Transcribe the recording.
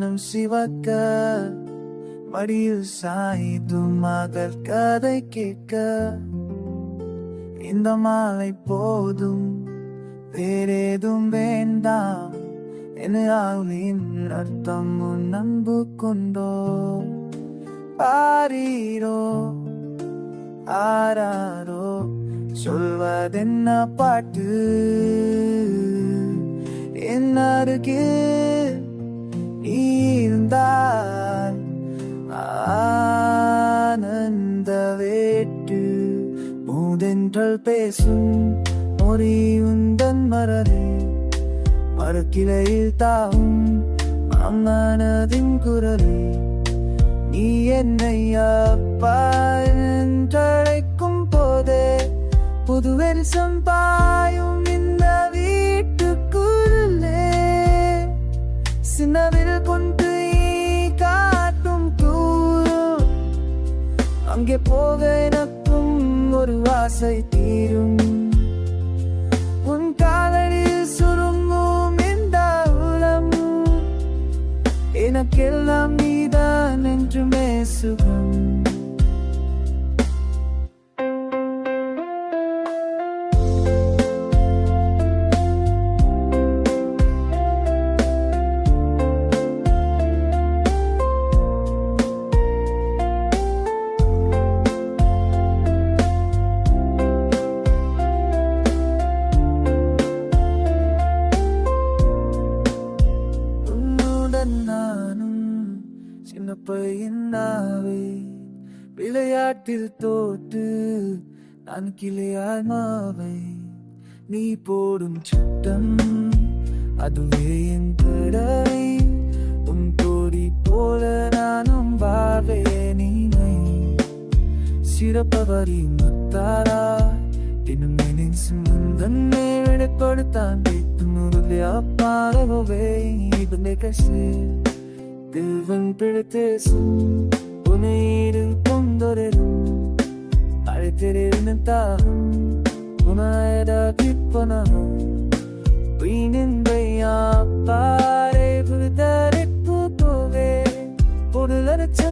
மனம் சிவக்க மடியில் சாய்தும் மகள் கதை கேட்க இந்த மாலை போதும் வேறேதும் வேண்டாம் என் அர்த்தம் உன் அன்பு கொண்டோ ஆரீரோ ஆராரோ சொல்வதென்ன பாட்டு என் அருகில் நீ இருந்தால் ஆனந்த வேட்டு பூதென்றல் பேசும் மொழி உந்தன் மரரே மறுக்கிளையில் தாவும் மனதின் குரலே நீ என்னை அப்பா என்றழைக்கும் போதே புது வெரிசம் பாயும் இந்த வீட்டுக்குள்ளே சின்னவில் கொண்டு காட்டும் தூரம் அங்கே போக எனக்கும் ஒரு ஆசை தீரும் உன் காதலில் சுருங்கும் இந்த உளம் எனக்கெல்லாம் நீதான் என்றுமே சுகம் சின்ன பையனாவே விளையாட்டில் தோற்று நான் கிளையாய் மாவை நீ போடும் சட்டம் அதுவே என் கடை உன் தோடி போல நானும் வாழ்வே நீமை சிறப்பவரி மத்தாரா இன்னும் சுமந்தன்னை வெளிப்படுத்தான் அப்பாரவே இது கசே Dilvan piritesum Puneeru pondorerum Arithirirunatahum Unayada kippanahum Peenindaya pare Puritarittu tove Podularatcha